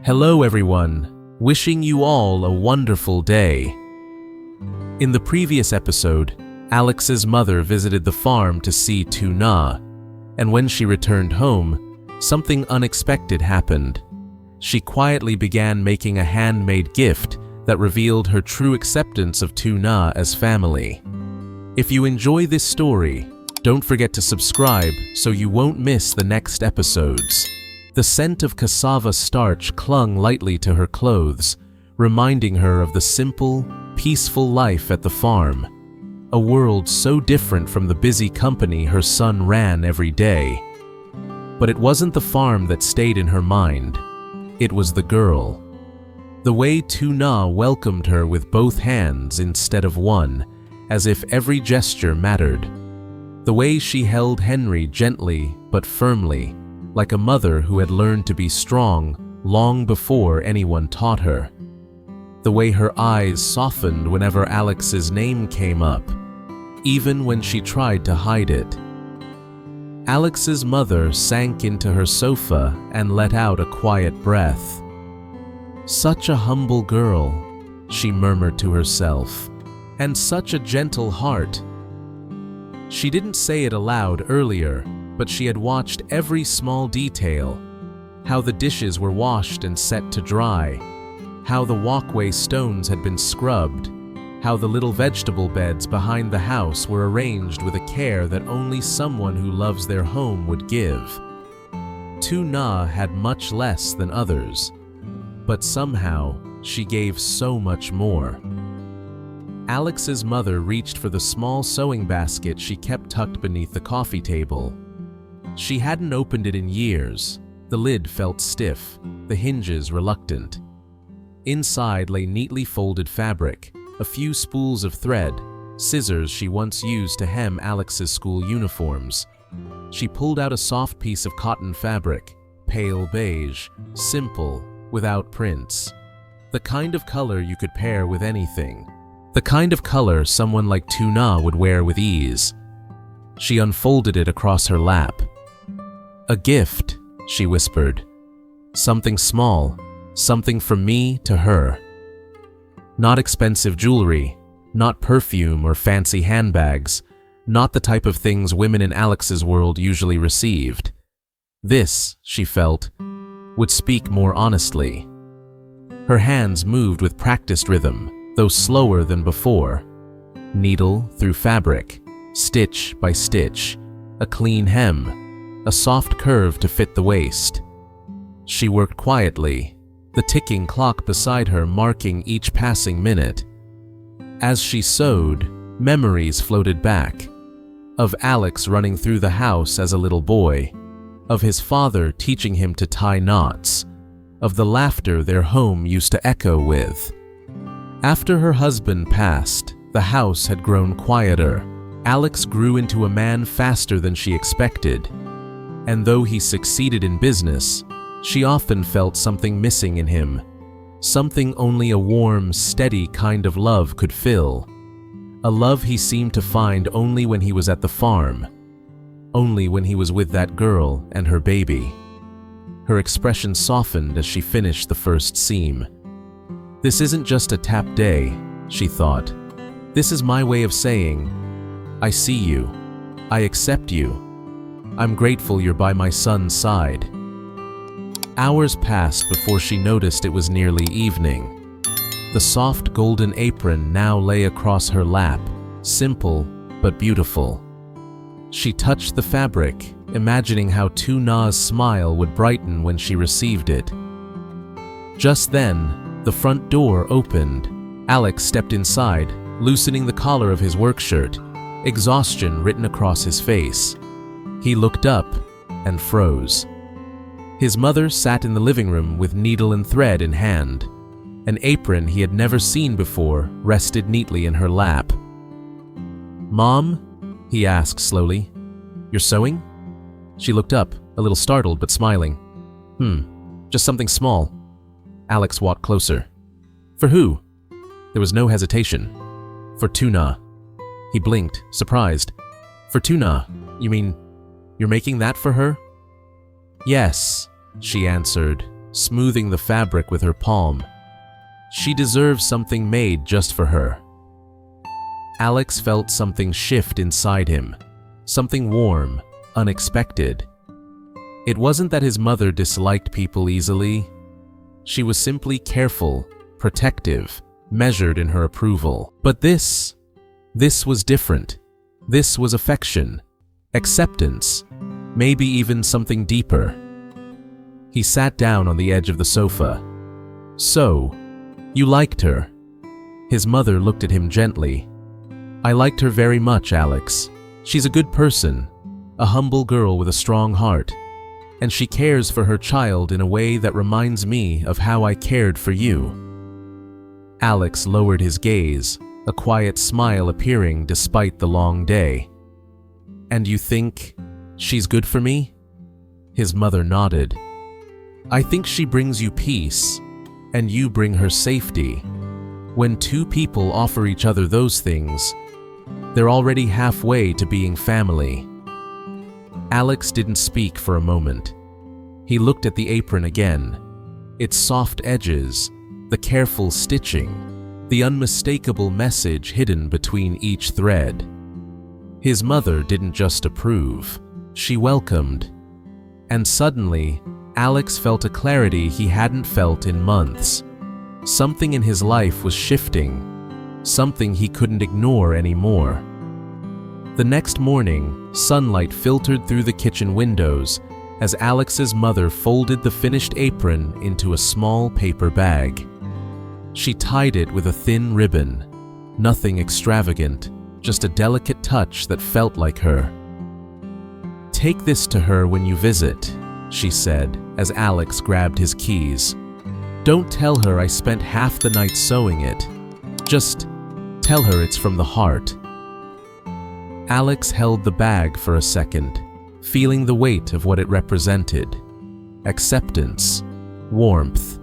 Hello everyone, wishing you all a wonderful day. In the previous episode, Alex's mother visited the farm to see Lytuna, and when she returned home, something unexpected happened. She quietly began making a handmade gift that revealed her true acceptance of Lytuna as family. If you enjoy this story, don't forget to subscribe so you won't miss the next episodes. The scent of cassava starch clung lightly to her clothes, reminding her of the simple, peaceful life at the farm, a world so different from the busy company her son ran every day. But it wasn't the farm that stayed in her mind. It was the girl. The way Lytuna welcomed her with both hands instead of one, as if every gesture mattered. The way she held Henry gently but firmly, like a mother who had learned to be strong long before anyone taught her. The way her eyes softened whenever Alex's name came up, even when she tried to hide it. Alex's mother sank into her sofa and let out a quiet breath. "Such a humble girl," she murmured to herself, "and such a gentle heart." She didn't say it aloud earlier, but she had watched every small detail: how the dishes were washed and set to dry, how the walkway stones had been scrubbed, how the little vegetable beds behind the house were arranged with a care that only someone who loves their home would give. Lytuna had much less than others, but somehow she gave so much more. Alex's mother reached for the small sewing basket she kept tucked beneath the coffee table. She hadn't opened it in years. The lid felt stiff, the hinges reluctant. Inside lay neatly folded fabric, a few spools of thread, scissors she once used to hem Alex's school uniforms. She pulled out a soft piece of cotton fabric, pale beige, simple, without prints. The kind of color you could pair with anything. The kind of color someone like Lytuna would wear with ease. She unfolded it across her lap. "A gift," she whispered. "Something small, something from me to her. Not expensive jewelry, not perfume or fancy handbags, not the type of things women in Alex's world usually received. This," she felt, "would speak more honestly." Her hands moved with practiced rhythm, though slower than before. Needle through fabric, stitch by stitch, a clean hem, a soft curve to fit the waist. She worked quietly, the ticking clock beside her marking each passing minute. As she sewed, memories floated back, of Alex running through the house as a little boy, of his father teaching him to tie knots, of the laughter their home used to echo with. After her husband passed, the house had grown quieter. Alex grew into a man faster than she expected. And though he succeeded in business, she often felt something missing in him, something only a warm, steady kind of love could fill. A love he seemed to find only when he was at the farm, only when he was with that girl and her baby. Her expression softened as she finished the first seam. "This isn't just a tap day," she thought. "This is my way of saying, I see you, I accept you. I'm grateful you're by my son's side." Hours passed before she noticed it was nearly evening. The soft golden apron now lay across her lap, simple but beautiful. She touched the fabric, imagining how Lytuna's smile would brighten when she received it. Just then, the front door opened. Alex stepped inside, loosening the collar of his work shirt, exhaustion written across his face. He looked up and froze. His mother sat in the living room with needle and thread in hand. An apron he had never seen before rested neatly in her lap. "Mom?" he asked slowly. "You're sewing?" She looked up, a little startled but smiling. Just something small." Alex walked closer. "For who?" There was no hesitation. "For Lytuna." He blinked, surprised. "For Lytuna? You mean you're making that for her?" "Yes," she answered, smoothing the fabric with her palm. She deserves something made just for her. Alex felt something shift inside him, something warm, unexpected. It wasn't that his mother disliked people easily. She was simply careful, protective, measured in her approval. But this was different. This was affection, acceptance, maybe even something deeper. He sat down on the edge of the sofa. "So, you liked her?" His mother looked at him gently. "I liked her very much, Alex. She's a good person, a humble girl with a strong heart, and she cares for her child in a way that reminds me of how I cared for you." Alex lowered his gaze, a quiet smile appearing despite the long day. "And you think she's good for me?" His mother nodded. "I think she brings you peace, and you bring her safety. When two people offer each other those things, they're already halfway to being family." Alex didn't speak for a moment. He looked at the apron again. Its soft edges, the careful stitching, the unmistakable message hidden between each thread. His mother didn't just approve, she welcomed. And suddenly, Alex felt a clarity he hadn't felt in months. Something in his life was shifting, something he couldn't ignore anymore. The next morning, sunlight filtered through the kitchen windows as Alex's mother folded the finished apron into a small paper bag. She tied it with a thin ribbon, nothing extravagant, just a delicate touch that felt like her. "Take this to her when you visit," she said as Alex grabbed his keys. "Don't tell her I spent half the night sewing it. Just tell her it's from the heart." Alex held the bag for a second, feeling the weight of what it represented. Acceptance, warmth,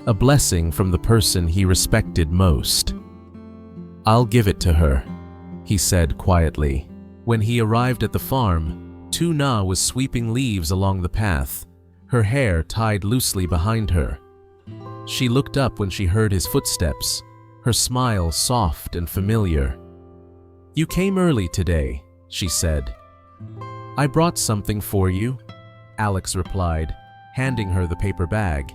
a blessing from the person he respected most. "I'll give it to her," he said quietly. When he arrived at the farm, Lytuna was sweeping leaves along the path, her hair tied loosely behind her. She looked up when she heard his footsteps, her smile soft and familiar. "You came early today," she said. "I brought something for you," Alex replied, handing her the paper bag.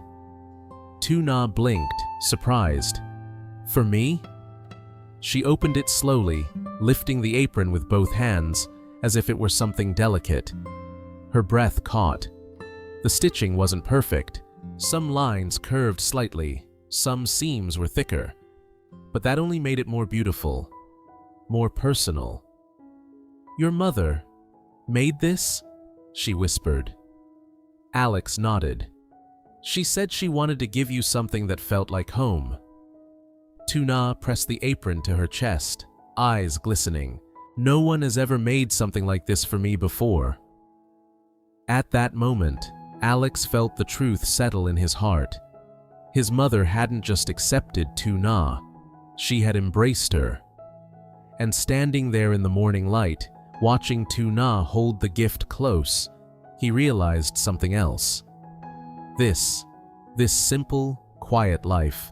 Lytuna blinked, surprised. "For me?" She opened it slowly, lifting the apron with both hands, as if it were something delicate. Her breath caught. The stitching wasn't perfect. Some lines curved slightly, some seams were thicker. But that only made it more beautiful, more personal. "Your mother made this?" she whispered. Alex nodded. "She said she wanted to give you something that felt like home." Lytuna pressed the apron to her chest, eyes glistening. "No one has ever made something like this for me before." At that moment, Alex felt the truth settle in his heart. His mother hadn't just accepted Lytuna, she had embraced her. And standing there in the morning light, watching Lytuna hold the gift close, he realized something else. This simple, quiet life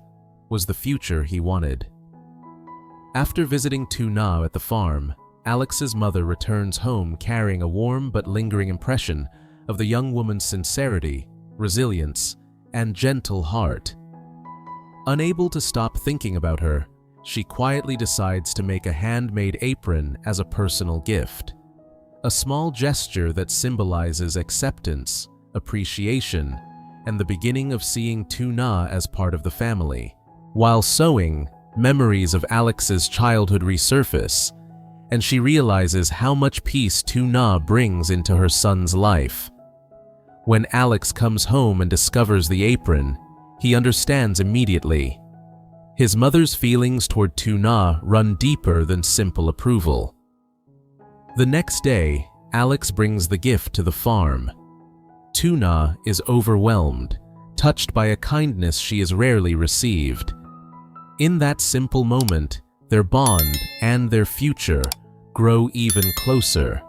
was the future he wanted. After visiting Lytuna at the farm, Alex's mother returns home carrying a warm but lingering impression of the young woman's sincerity, resilience, and gentle heart. Unable to stop thinking about her, she quietly decides to make a handmade apron as a personal gift. A small gesture that symbolizes acceptance, appreciation, and the beginning of seeing Lytuna as part of the family. While sewing, memories of Alex's childhood resurface, and she realizes how much peace Lytuna brings into her son's life. When Alex comes home and discovers the apron, he understands immediately. His mother's feelings toward Lytuna run deeper than simple approval. The next day, Alex brings the gift to the farm. Lytuna is overwhelmed, touched by a kindness she has rarely received. In that simple moment, their bond and their future grow even closer.